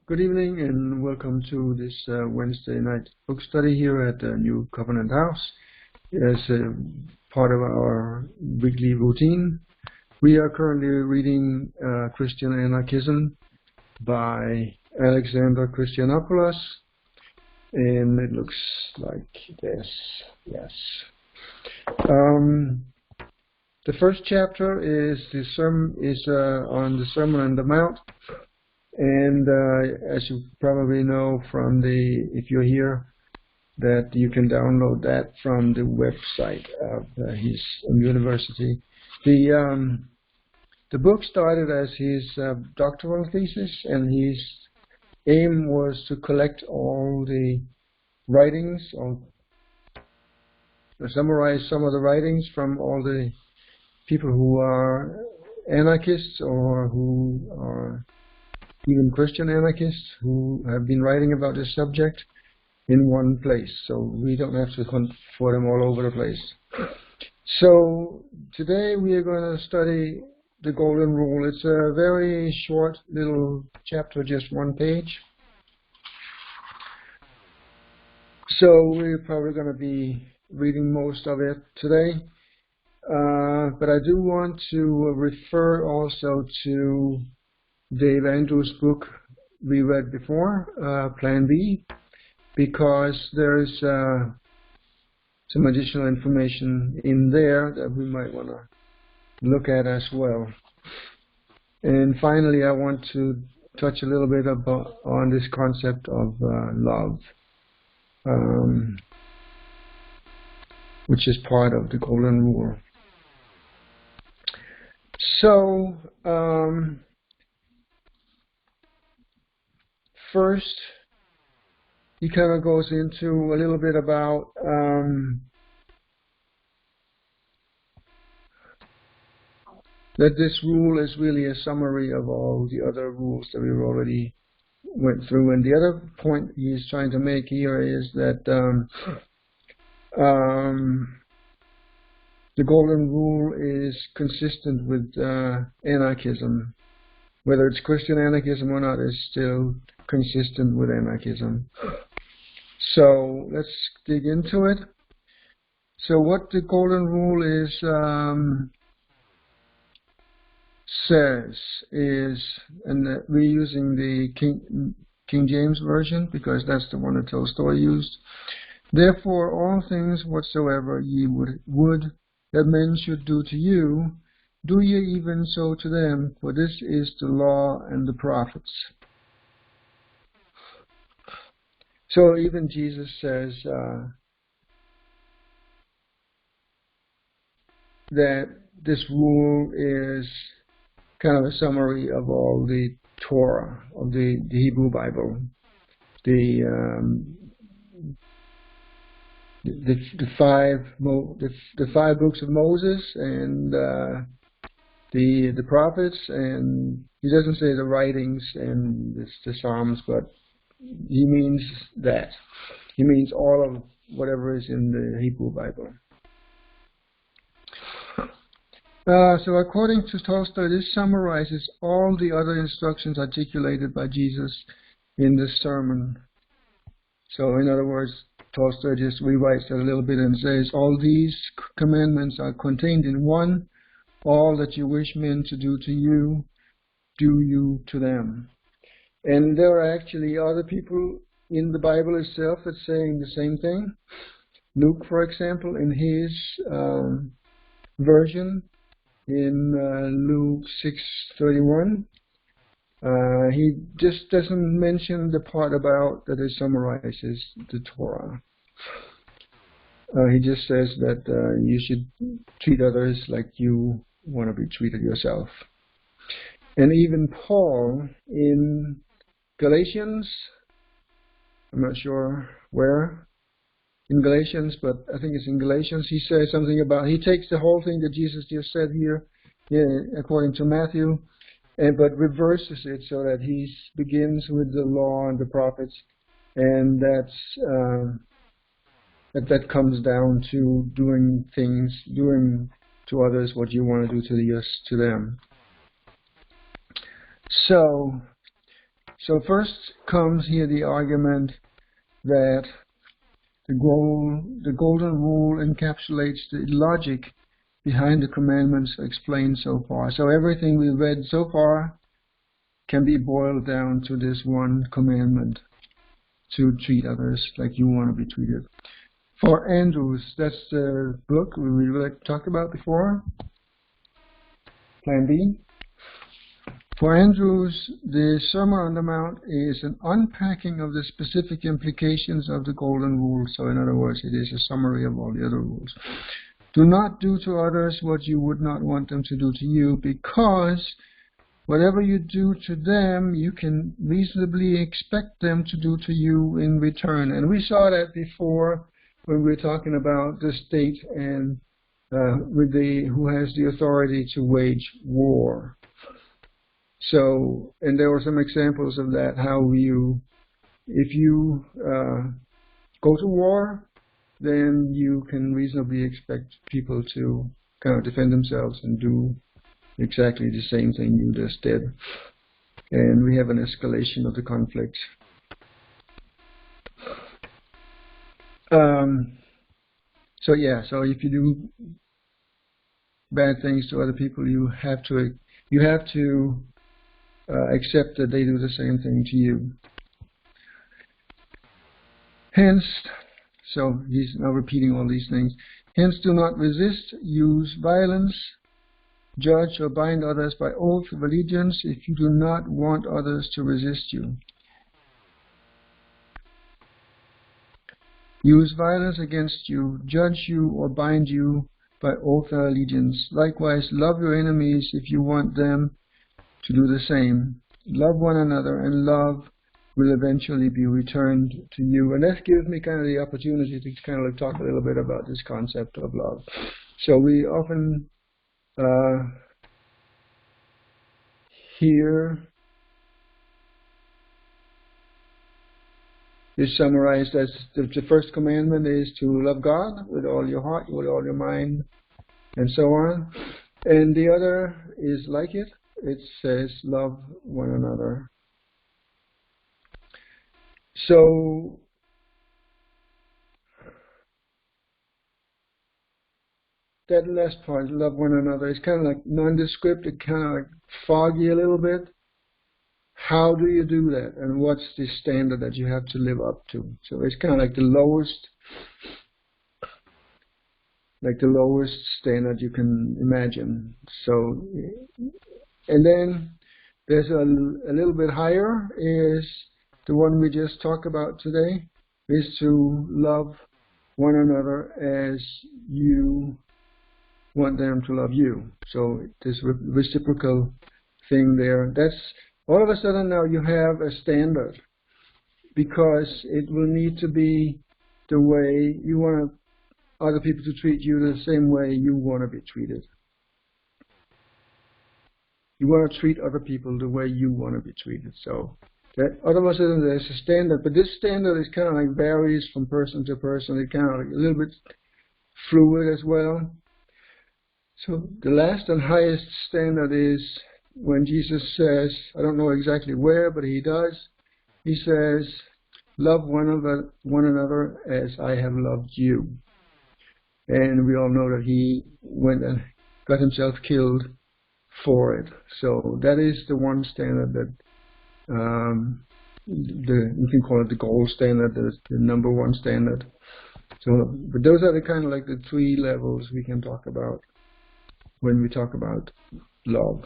Good evening and welcome to this Wednesday night book study here at the New Covenant House. As part of our weekly routine, we are currently reading Christian Anarchism by Alexander Christianopoulos, and it looks like this. Yes. The first chapter is on the Sermon on the Mount. And as you probably know from if you're here, that you can download that from the website of his university. The book started as his doctoral thesis, and his aim was to collect all the writings, or summarize some of the writings from all the people who are anarchists or who are even Christian anarchists who have been writing about this subject in one place, so we don't have to hunt for them all over the place. So today we are going to study the Golden Rule. It's a very short little chapter, just one page. So we're probably going to be reading most of it today. But I do want to refer also to Dave Andrews' book we read before, Plan B, because there's some additional information in there that we might want to look at as well. And finally, I want to touch a little bit on this concept of love, which is part of the Golden Rule. So, first, he kind of goes into a little bit about that this rule is really a summary of all the other rules that we've already went through. And the other point he's trying to make here is that the Golden Rule is consistent with anarchism. Whether it's Christian anarchism or not is still consistent with anarchism. So let's dig into it. So what the Golden Rule is says is, and we're using the King James Version because that's the one that Tolstoy used. Therefore, all things whatsoever ye would that men should do to you, do ye even so to them, for this is the law and the prophets. So even Jesus says that this rule is kind of a summary of all the Torah, of the Hebrew Bible, the five books of Moses and the prophets, and he doesn't say the writings and the Psalms, but he means that. He means all of whatever is in the Hebrew Bible. So according to Tolstoy, this summarizes all the other instructions articulated by Jesus in the sermon. So in other words, Tolstoy just rewrites it a little bit and says, all these commandments are contained in one. All that you wish men to do to you, do you to them. And there are actually other people in the Bible itself that's saying the same thing. Luke, for example, in his version, in Luke 6:31, he just doesn't mention the part about that it summarizes the Torah. He just says that you should treat others like you want to be treated yourself. And even Paul in Galatians, I'm not sure where in Galatians, but I think it's in Galatians, he says something about, he takes the whole thing that Jesus just said here, according to Matthew, but reverses it so that he begins with the law and the prophets, and that comes down to doing to others what you want to do to them. So So first comes here the argument that the golden rule encapsulates the logic behind the commandments explained so far. So everything we've read so far can be boiled down to this one commandment, to treat others like you want to be treated. For Andrews, that's the book we talked about before, Plan B. For Andrews, the Sermon on the Mount is an unpacking of the specific implications of the Golden Rule. So in other words, it is a summary of all the other rules. Do not do to others what you would not want them to do to you, because whatever you do to them, you can reasonably expect them to do to you in return. And we saw that before when we were talking about the state and who has the authority to wage war. So, and there were some examples of that, how if you go to war, then you can reasonably expect people to kind of defend themselves and do exactly the same thing you just did. And we have an escalation of the conflict. So if you do bad things to other people, you have to accept that they do the same thing to you. Hence, so he's now repeating all these things. Hence, do not resist, use violence, judge or bind others by oath of allegiance if you do not want others to resist you. Use violence against you, judge you or bind you by oath of allegiance. Likewise, love your enemies if you want them to do the same. Love one another, and love will eventually be returned to you. And that gives me kind of the opportunity to kind of talk a little bit about this concept of love. So we often hear is summarized as the first commandment is to love God with all your heart, with all your mind, and so on. And the other is like it. It says love one another. So that last part, love one another, is kind of like nondescript. It kind of like foggy a little bit. How do you do that? And what's the standard that you have to live up to? So it's kind of like the lowest standard you can imagine. So, and then there's a little bit higher is the one we just talked about today, is to love one another as you want them to love you. So this reciprocal thing there, that's all of a sudden now you have a standard, because it will need to be the way you want other people to treat you, the same way you want to be treated. You want to treat other people the way you want to be treated. So that all of a sudden there's a standard, but this standard is kind of like varies from person to person. It kind of like a little bit fluid as well. So the last and highest standard is when Jesus says, I don't know exactly where, but he does. He says, love one another as I have loved you. And we all know that he went and got himself killed for it. So that is the one standard that you can call it the gold standard, the number one standard. So, but those are the kind of like the three levels we can talk about when we talk about love.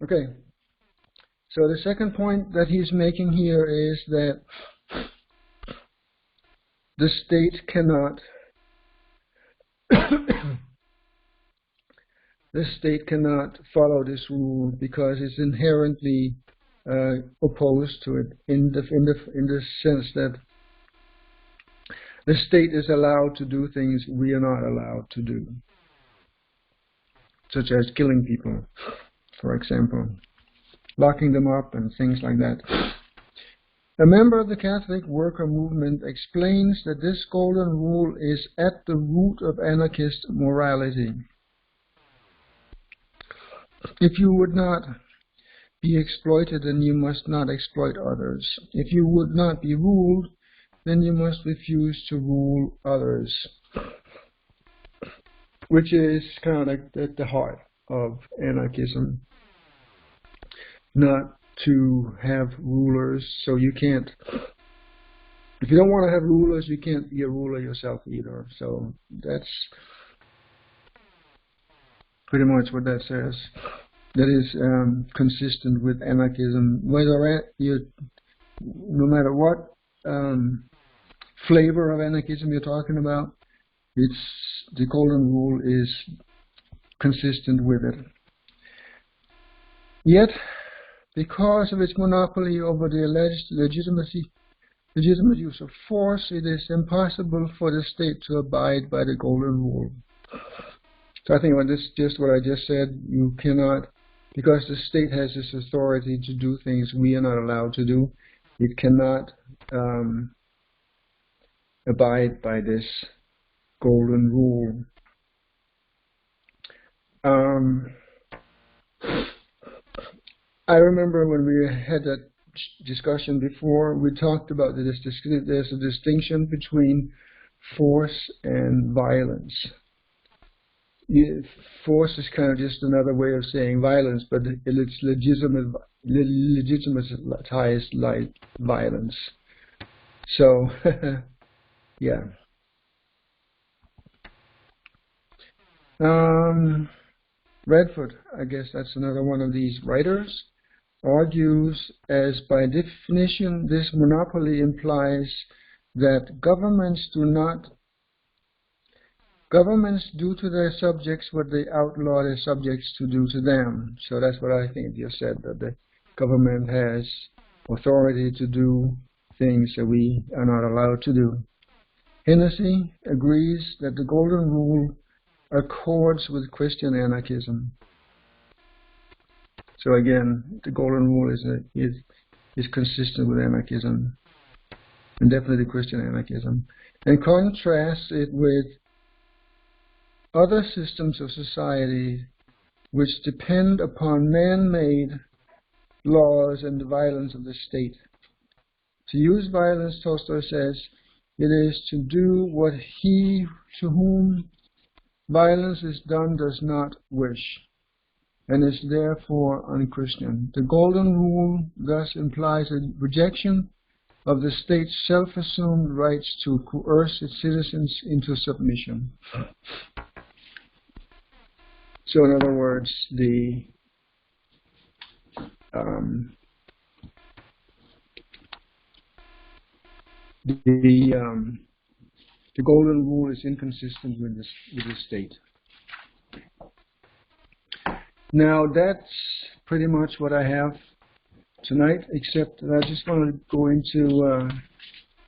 Okay. So the second point that he's making here is that the state cannot follow this rule because it's inherently opposed to it in the sense that the state is allowed to do things we are not allowed to do, such as killing people, for example, locking them up and things like that. A member of the Catholic worker movement explains that this golden rule is at the root of anarchist morality. If you would not be exploited, then you must not exploit others. If you would not be ruled, then you must refuse to rule others, which is kind of like at the heart of anarchism. Not to have rulers, so you can't, if you don't want to have rulers, you can't be a ruler yourself either. So that's pretty much what that says. That is consistent with anarchism. Whether you, no matter what flavor of anarchism you're talking about, it's the golden rule is consistent with it. Yet, because of its monopoly over the alleged legitimate use of force, it is impossible for the state to abide by the golden rule. So I think just what I just said, you cannot, because the state has this authority to do things we are not allowed to do, it cannot abide by this golden rule. I remember when we had that discussion before, we talked about that there's a distinction between force and violence. Force is kind of just another way of saying violence, but it's legitimatized like violence. So, yeah. Redford, I guess that's another one of these writers, argues as by definition this monopoly implies that governments do to their subjects what they outlaw their subjects to do to them. So that's what I think you said, that the government has authority to do things that we are not allowed to do. Hennessy agrees that the golden rule accords with Christian anarchism. So again, the golden rule is consistent with anarchism, and definitely Christian anarchism, and contrasts it with other systems of society which depend upon man-made laws and the violence of the state. To use violence, Tolstoy says, it is to do what he to whom violence is done does not wish, and is therefore unchristian. The golden rule thus implies a rejection of the state's self-assumed rights to coerce its citizens into submission. So in other words, the golden rule is inconsistent with the state. Now that's pretty much what I have tonight, except that I just want to go into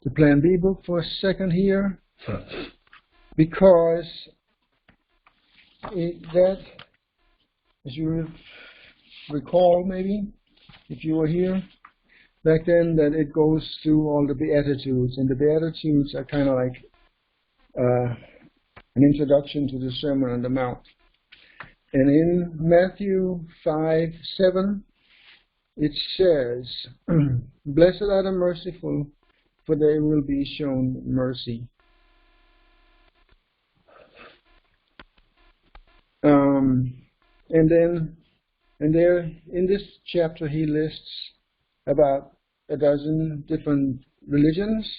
the Plan B book for a second here, because that, as you recall maybe, if you were here back then, that it goes through all the Beatitudes, and the Beatitudes are kind of like an introduction to the Sermon on the Mount. And in Matthew 5:7, it says, "Blessed are the merciful, for they will be shown mercy." And there in this chapter he lists about a dozen different religions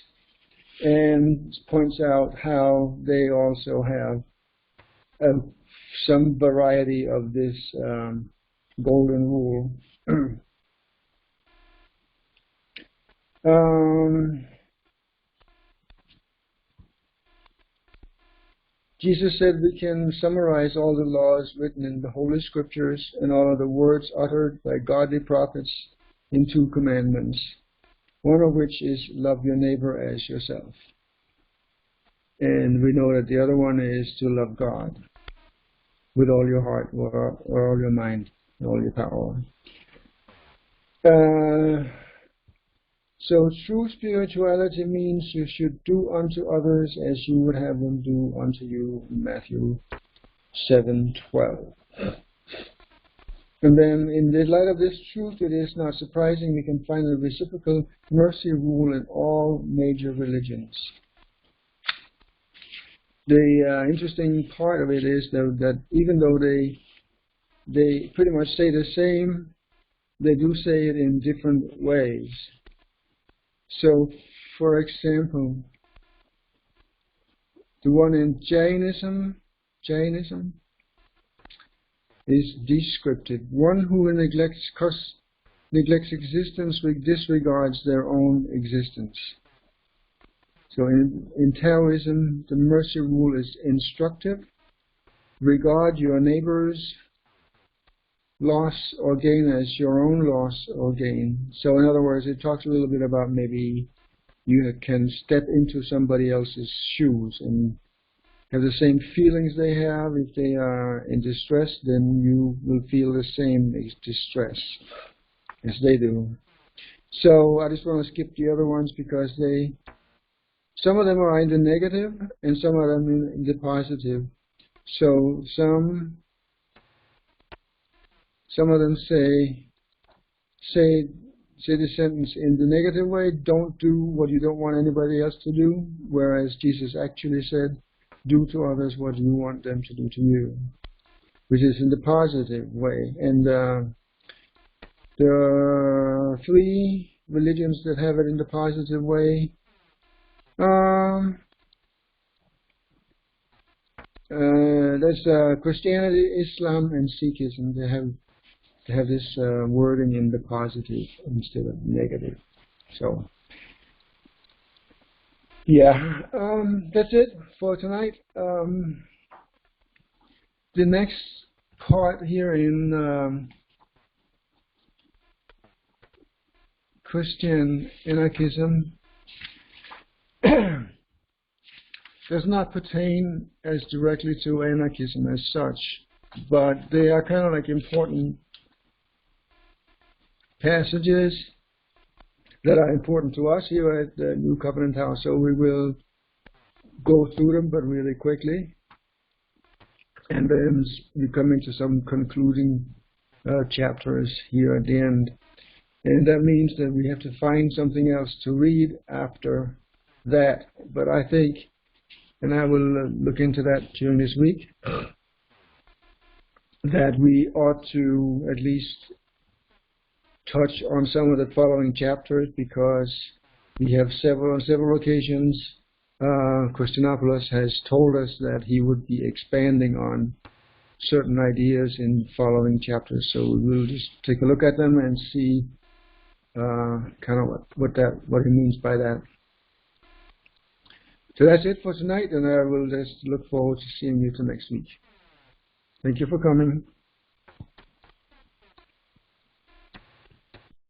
and points out how they also have some variety of this golden rule. Jesus said we can summarize all the laws written in the Holy Scriptures and all of the words uttered by godly prophets in 2 commandments, one of which is love your neighbor as yourself. And we know that the other one is to love God with all your heart, or all your mind, and all your power. So true spirituality means you should do unto others as you would have them do unto you, in Matthew 7:12. And then, in the light of this truth, it is not surprising we can find a reciprocal mercy rule in all major religions. The interesting part of it is that even though they pretty much say the same, they do say it in different ways. So, for example, the one in Jainism is descriptive. One who neglects existence disregards their own existence. So in Taoism, the mercy rule is instructive. Regard your neighbor's loss or gain as your own loss or gain. So in other words, it talks a little bit about maybe you can step into somebody else's shoes and have the same feelings they have. If they are in distress, then you will feel the same distress as they do. So I just want to skip the other ones because some of them are in the negative and some of them in the positive. So some of them say the sentence in the negative way: don't do what you don't want anybody else to do, whereas Jesus actually said, do to others what you want them to do to you, which is in the positive way. And there are 3 religions that have it in the positive way. There's Christianity, Islam, and Sikhism. They have this wording in the positive instead of negative. So, yeah, that's it for tonight. The next part here in Christian anarchism does not pertain as directly to anarchism as such, but they are kind of like important passages that are important to us here at the New Covenant House. So we will go through them, but really quickly, and then we come into some concluding chapters here at the end. And that means that we have to find something else to read after that. But I think, and I will look into that during this week, that we ought to at least touch on some of the following chapters, because we have on several occasions, Christianopoulos has told us that he would be expanding on certain ideas in following chapters. So we'll just take a look at them and see kind of what he means by that. So that's it for tonight, and I will just look forward to seeing you till next week. Thank you for coming.